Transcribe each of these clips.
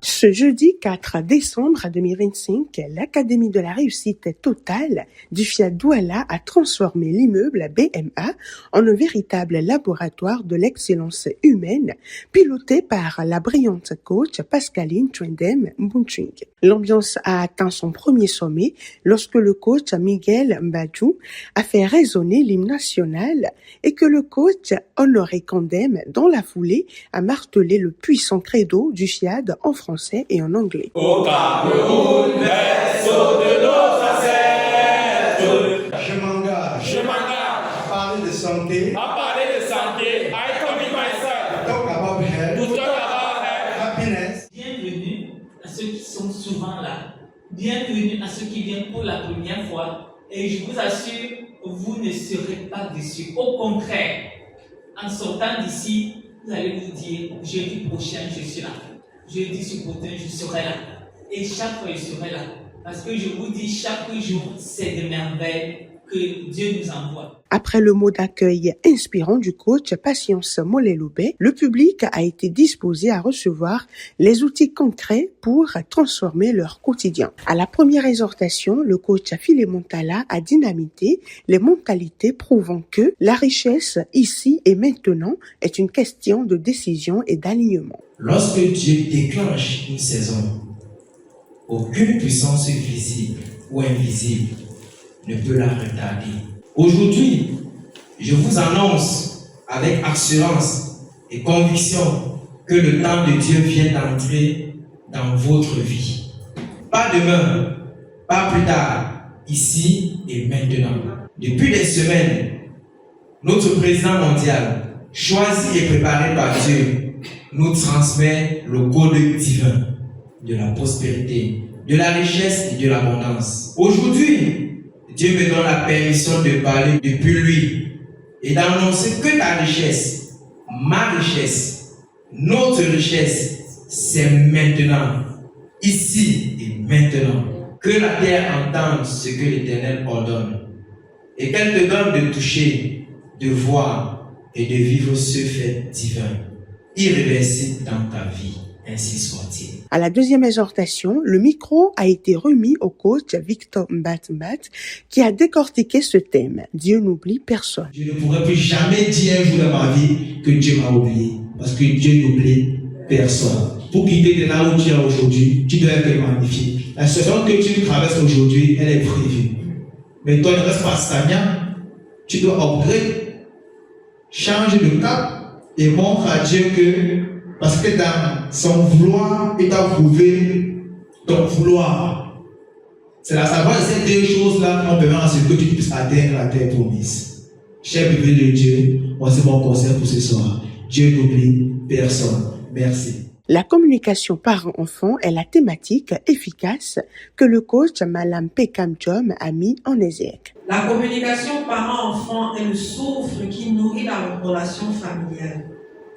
Ce jeudi 4 décembre 2025, l'Académie de la réussite totale du Fiat Douala a transformé l'immeuble BMA en un véritable laboratoire de l'excellence humaine, piloté par la brillante coach Pascaline Twendem Mbunching. L'ambiance a atteint son premier sommet lorsque le coach Miguel Mbadou a fait résonner l'hymne national et que le coach Honoré Kandem, dans la foulée, a martelé le puissant credo du FIAD en français et en anglais. Au Cameroun, berceau de nos ancêtres, je m'engage à parler de santé, I commit myself talk about health, to talk about health. happiness. Bienvenue à ceux qui sont souvent là. Bienvenue à ceux qui viennent pour la première fois. Et je vous assure, vous ne serez pas déçus. Au contraire, en sortant d'ici, vous allez vous dire, jeudi prochain, je suis là. Jeudi supporter, je serai là. Et chaque fois, je serai là. Parce que je vous dis, chaque jour, c'est des merveilles que Dieu nous envoie. Après le mot d'accueil inspirant du coach Patience Moleloubé, le public a été disposé à recevoir les outils concrets pour transformer leur quotidien. À la première exhortation, le coach Philémon Talla a dynamité les mentalités prouvant que la richesse ici et maintenant est une question de décision et d'alignement. Lorsque Dieu déclenche une saison, aucune puissance visible ou invisible ne peut la retarder. Aujourd'hui, je vous annonce avec assurance et conviction que le temps de Dieu vient d'entrer dans votre vie. Pas demain, pas plus tard, ici et maintenant. Depuis des semaines, notre président mondial, choisi et préparé par Dieu, nous transmet le code divin de la prospérité, de la richesse et de l'abondance. Aujourd'hui, Dieu me donne la permission de parler depuis lui et d'annoncer que ta richesse, ma richesse, notre richesse, c'est maintenant, ici et maintenant. Que la terre entende ce que l'Éternel ordonne et qu'elle te donne de toucher, de voir et de vivre ce fait divin, irréversible dans ta vie. Ainsi soit-il. À la deuxième exhortation, le micro a été remis au coach Victor Mbat qui a décortiqué ce thème. Dieu n'oublie personne. Je ne pourrais plus jamais dire un jour dans ma vie que Dieu m'a oublié. Parce que Dieu n'oublie personne. Pour quitter de là où tu es aujourd'hui, tu dois être magnifique. La situation que tu traverses aujourd'hui, elle est prévue. Mais toi, ne reste pas stagnant. Tu dois upgrade, change de cap et montre à Dieu que parce que dans son vouloir, il t'a prouvé ton vouloir. C'est la savoir de ces deux choses-là qui permettent à ce que tu puisses atteindre la terre promise. Cher bébé de Dieu, voici mon conseil pour ce soir. Dieu n'oublie personne. Merci. La communication parent-enfant est la thématique efficace que le coach Malam Pekam Jom a mis en exergue. La communication parent-enfant est le souffle qui nourrit la relation familiale.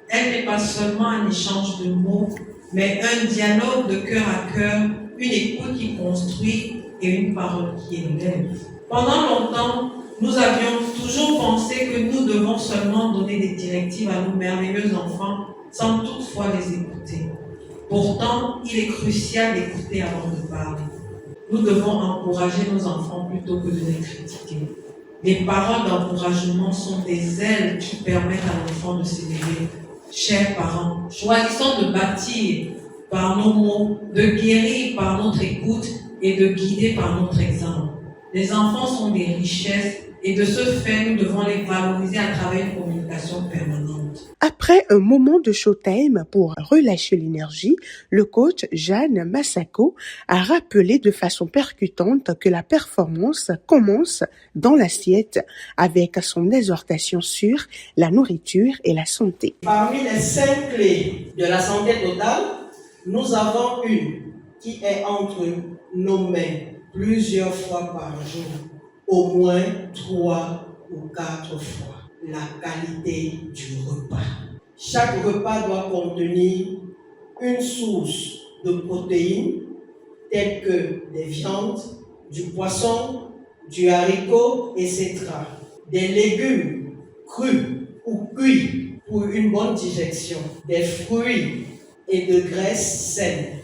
Elle n'est pas seulement un échange de mots, mais un dialogue de cœur à cœur, une écoute qui construit et une parole qui élève. Pendant longtemps, nous avions toujours pensé que nous devons seulement donner des directives à nos merveilleux enfants sans toutefois les écouter. Pourtant, il est crucial d'écouter avant de parler. Nous devons encourager nos enfants plutôt que de les critiquer. Les paroles d'encouragement sont des ailes qui permettent à l'enfant de s'élever. Chers parents, choisissons de bâtir par nos mots, de guérir par notre écoute et de guider par notre exemple. Les enfants sont des richesses et de ce fait, nous devons les valoriser à travers une communication permanente. Après un moment de showtime pour relâcher l'énergie, le coach Jeanne Massako a rappelé de façon percutante que la performance commence dans l'assiette avec son exhortation sur la nourriture et la santé. Parmi les 5 clés de la santé totale, nous avons une qui est entre nos mains plusieurs fois par jour, au moins 3 ou 4 fois. La qualité du repas. Chaque repas doit contenir une source de protéines telles que des viandes, du poisson, du haricot, etc. Des légumes crus ou cuits pour une bonne digestion, des fruits et de graisses saines.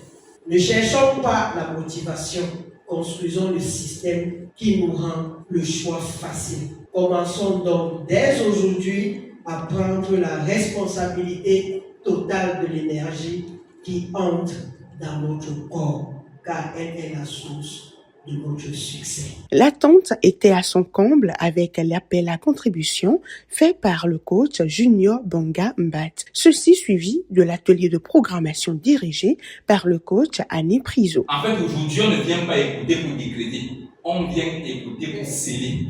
Ne cherchons pas la motivation, construisons le système qui nous rend le choix facile. Commençons donc dès aujourd'hui à prendre la responsabilité totale de l'énergie qui entre dans notre corps, car elle est la source de notre succès. L'attente était à son comble avec l'appel à contribution fait par le coach Junior Bonga Mbat. Ceci suivi de l'atelier de programmation dirigé par le coach Annie Priso. En fait, aujourd'hui, on ne vient pas écouter pour décréter, on vient écouter pour sceller.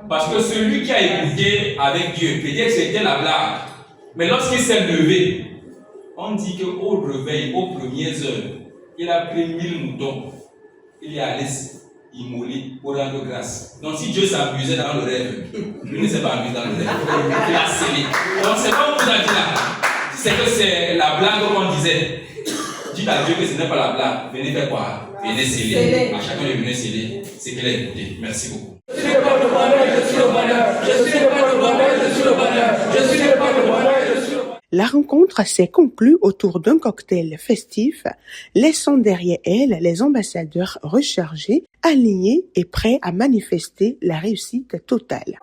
Parce que celui qui a écouté avec Dieu, peut-être que c'était la blague, mais lorsqu'il s'est levé, on dit qu'au réveil, aux premières heures, il a pris 1000 moutons. Il est allé immoler pour rendre grâce. Donc si Dieu s'amusait dans le rêve, lui ne s'est pas amusé dans le rêve. Il a scellé. Donc c'est comme vous a dit là. C'est que c'est la blague qu'on disait. Dites à Dieu que ce n'est pas la blague. Venez faire quoi? Venez sceller. À chacun de venir sceller. C'est qu'il a écouté. Merci beaucoup. Je suis le pas de bonheur, je suis le bonheur. Je suis le pas de bonheur, je suis le bonheur. Je suis le pas de bonheur, je suis le bonheur. La rencontre s'est conclue autour d'un cocktail festif, laissant derrière elle les ambassadeurs rechargés, alignés et prêts à manifester la réussite totale.